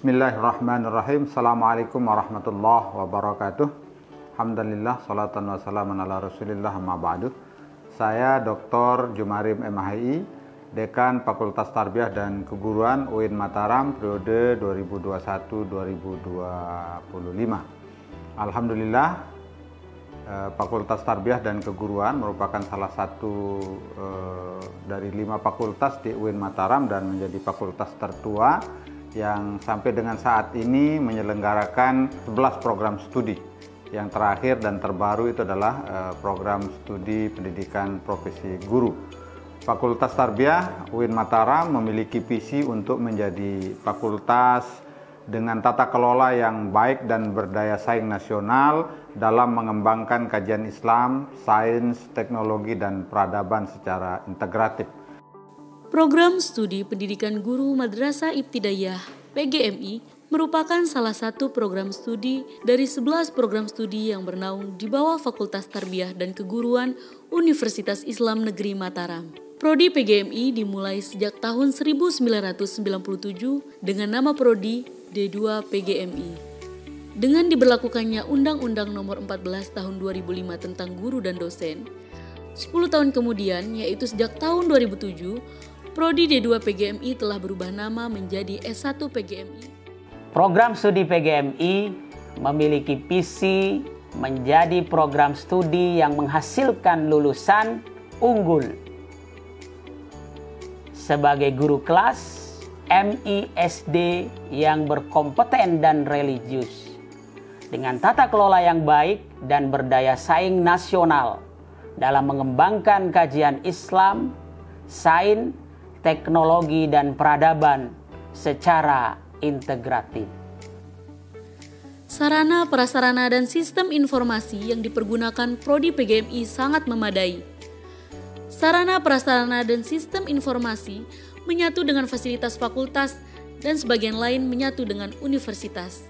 Bismillahirrahmanirrahim. Assalamualaikum warahmatullahi wabarakatuh. Alhamdulillah, salatan wassalamun ala rasulillah, amma ba'du. Saya Dr. Jumarim MHI, Dekan Fakultas Tarbiyah dan Keguruan UIN Mataram periode 2021-2025. Alhamdulillah, Fakultas Tarbiyah dan Keguruan merupakan salah satu dari 5 fakultas di UIN Mataram dan menjadi fakultas tertua yang sampai dengan saat ini menyelenggarakan 11 program studi. Yang terakhir dan terbaru itu adalah program studi pendidikan profesi guru. Fakultas Tarbiyah UIN Mataram memiliki visi untuk menjadi fakultas dengan tata kelola yang baik dan berdaya saing nasional dalam mengembangkan kajian Islam, sains, teknologi, dan peradaban secara integratif. Program Studi Pendidikan Guru Madrasah Ibtidaiyah (PGMI) merupakan salah satu program studi dari 11 program studi yang bernaung di bawah Fakultas Tarbiyah dan Keguruan Universitas Islam Negeri Mataram. Prodi PGMI dimulai sejak tahun 1997 dengan nama Prodi D2 PGMI. Dengan diberlakukannya Undang-Undang Nomor 14 Tahun 2005 tentang Guru dan Dosen, 10 tahun kemudian, yaitu sejak tahun 2007, Prodi D2 PGMI telah berubah nama menjadi S1 PGMI. Program studi PGMI memiliki visi menjadi program studi yang menghasilkan lulusan unggul sebagai guru kelas MISD yang berkompeten dan religius, dengan tata kelola yang baik dan berdaya saing nasional dalam mengembangkan kajian Islam, sains, teknologi, dan peradaban secara integratif. Sarana, prasarana, dan sistem informasi yang dipergunakan Prodi PGMI sangat memadai. Sarana, prasarana, dan sistem informasi menyatu dengan fasilitas fakultas dan sebagian lain menyatu dengan universitas.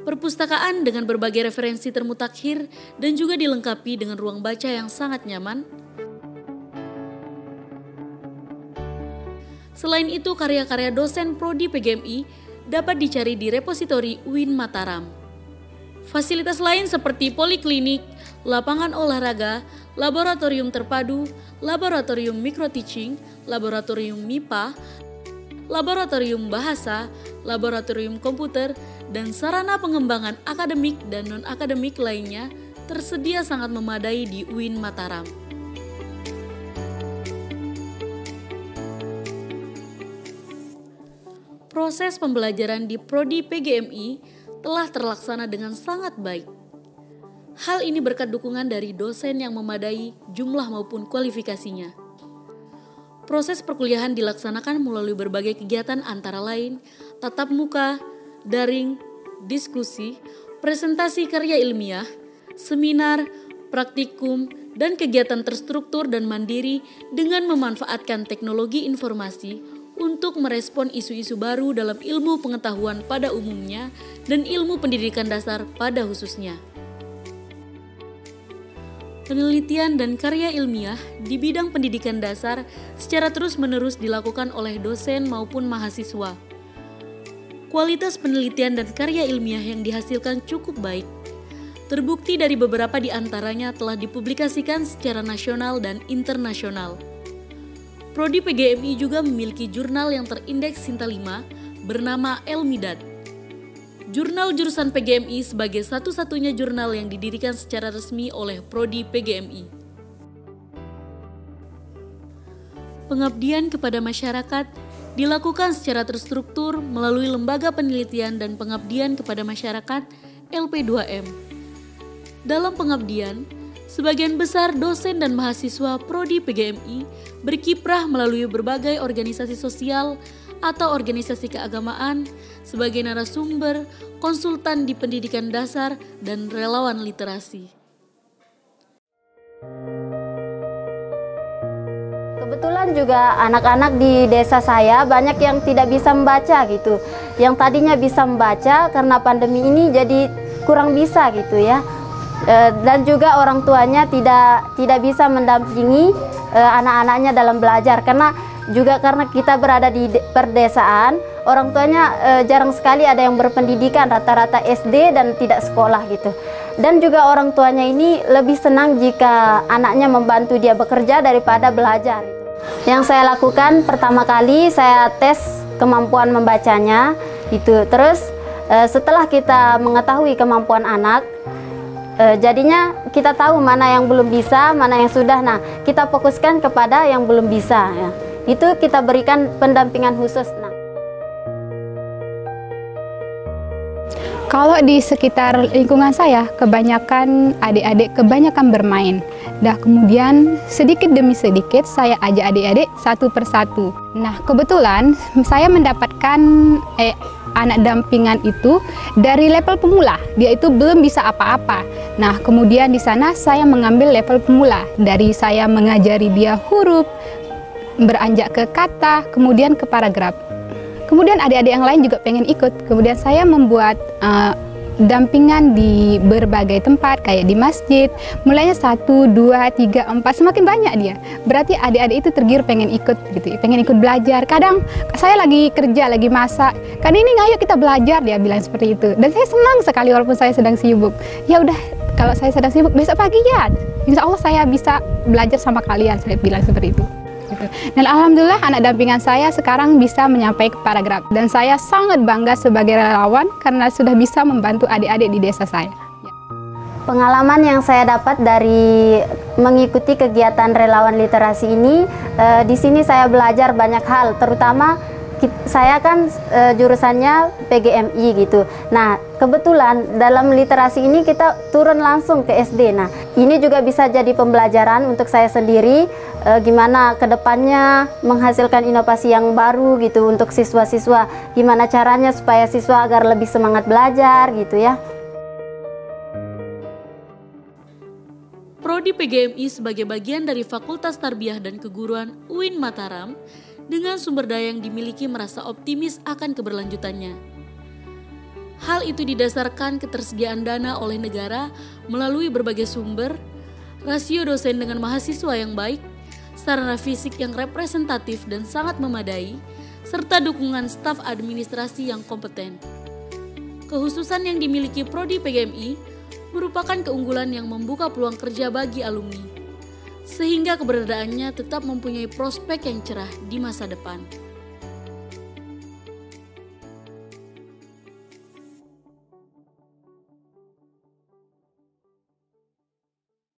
Perpustakaan dengan berbagai referensi termutakhir dan juga dilengkapi dengan ruang baca yang sangat nyaman. Selain itu, karya-karya dosen Prodi PGMI dapat dicari di repositori UIN Mataram. Fasilitas lain seperti poliklinik, lapangan olahraga, laboratorium terpadu, laboratorium micro-teaching, laboratorium MIPA, laboratorium bahasa, laboratorium komputer, dan sarana pengembangan akademik dan non-akademik lainnya tersedia sangat memadai di UIN Mataram. Proses pembelajaran di Prodi PGMI telah terlaksana dengan sangat baik. Hal ini berkat dukungan dari dosen yang memadai jumlah maupun kualifikasinya. Proses perkuliahan dilaksanakan melalui berbagai kegiatan antara lain tatap muka, daring, diskusi, presentasi karya ilmiah, seminar, praktikum, dan kegiatan terstruktur dan mandiri dengan memanfaatkan teknologi informasi untuk merespon isu-isu baru dalam ilmu pengetahuan pada umumnya dan ilmu pendidikan dasar pada khususnya. Penelitian dan karya ilmiah di bidang pendidikan dasar secara terus-menerus dilakukan oleh dosen maupun mahasiswa. Kualitas penelitian dan karya ilmiah yang dihasilkan cukup baik. Terbukti dari beberapa di antaranya telah dipublikasikan secara nasional dan internasional. Prodi PGMI juga memiliki jurnal yang terindeks Sinta 5 bernama El-Midad. Jurnal jurusan PGMI sebagai satu-satunya jurnal yang didirikan secara resmi oleh Prodi PGMI. Pengabdian kepada masyarakat dilakukan secara terstruktur melalui Lembaga Penelitian dan Pengabdian kepada Masyarakat LP2M. Dalam pengabdian, sebagian besar dosen dan mahasiswa Prodi PGMI berkiprah melalui berbagai organisasi sosial atau organisasi keagamaan sebagai narasumber, konsultan di pendidikan dasar, dan relawan literasi. Kebetulan juga anak-anak di desa saya banyak yang tidak bisa membaca gitu. Yang tadinya bisa membaca karena pandemi ini jadi kurang bisa gitu ya. dan juga orang tuanya tidak bisa mendampingi anak-anaknya dalam belajar, karena kita berada di perdesaan, orang tuanya jarang sekali ada yang berpendidikan, rata-rata SD dan tidak sekolah gitu. Dan juga orang tuanya ini lebih senang jika anaknya membantu dia bekerja daripada belajar. Yang saya lakukan pertama kali saya tes kemampuan membacanya itu. Terus setelah kita mengetahui kemampuan anak, jadinya kita tahu mana yang belum bisa, mana yang sudah. Nah, kita fokuskan kepada yang belum bisa ya. Itu kita berikan pendampingan khusus. Nah, kalau di sekitar lingkungan saya, kebanyakan adik-adik bermain. Dah kemudian sedikit demi sedikit saya ajak adik-adik satu persatu. Nah, kebetulan saya mendapatkan anak dampingan itu dari level pemula. Dia itu belum bisa apa-apa. Nah, kemudian di sana saya mengambil level pemula. Dari saya mengajari dia huruf, beranjak ke kata, kemudian ke paragraf. Kemudian adik-adik yang lain juga pengen ikut. Kemudian saya membuat dampingan di berbagai tempat, kayak di masjid. Mulainya 1, 2, 3, 4, semakin banyak dia. Berarti adik-adik itu tergiur pengen ikut gitu, pengen ikut belajar. Kadang saya lagi kerja, lagi masak, kan ini ayo kita belajar, dia bilang seperti itu. Dan saya senang sekali walaupun saya sedang sibuk. Ya udah, kalau saya sedang sibuk besok pagi ya, insya Allah saya bisa belajar sama kalian, saya bilang seperti itu. Dan alhamdulillah anak dampingan saya sekarang bisa menyampai ke paragraf, dan saya sangat bangga sebagai relawan karena sudah bisa membantu adik-adik di desa saya. Pengalaman yang saya dapat dari mengikuti kegiatan relawan literasi ini, di sini saya belajar banyak hal, terutama saya kan jurusannya PGMI gitu. Nah, kebetulan dalam literasi ini kita turun langsung ke SD. Nah, ini juga bisa jadi pembelajaran untuk saya sendiri, gimana kedepannya menghasilkan inovasi yang baru gitu untuk siswa-siswa. Gimana caranya supaya siswa agar lebih semangat belajar gitu ya. Prodi PGMI sebagai bagian dari Fakultas Tarbiyah dan Keguruan UIN Mataram dengan sumber daya yang dimiliki merasa optimis akan keberlanjutannya. Hal itu didasarkan ketersediaan dana oleh negara melalui berbagai sumber, rasio dosen dengan mahasiswa yang baik, sarana fisik yang representatif dan sangat memadai, serta dukungan staf administrasi yang kompeten. Kehususan yang dimiliki Prodi PGMI merupakan keunggulan yang membuka peluang kerja bagi alumni, sehingga keberadaannya tetap mempunyai prospek yang cerah di masa depan.